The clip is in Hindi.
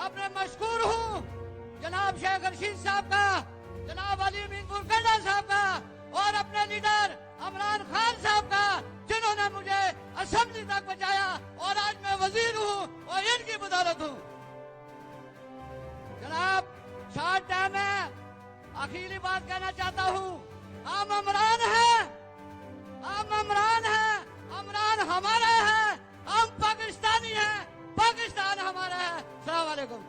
अपने मशकूर हूँ जनाब शेख रशीद साहब का, जनाब अली मीनपुर गंडा साहब का और अपने लीडर इमरान खान साहब का, जिन्होंने मुझे असेंबली तक पहुंचाया और आज मैं वजीर हूँ और इनकी बदौलत हूँ। जनाब शॉर्ट टाइम में अखीली बात कहना चाहता हूँ, हम इमरान हैं, इमरान हमारा है, हम पाकिस्तानी हैं, पाकिस्तान हमारा है। अस्सलाम वालेकुम।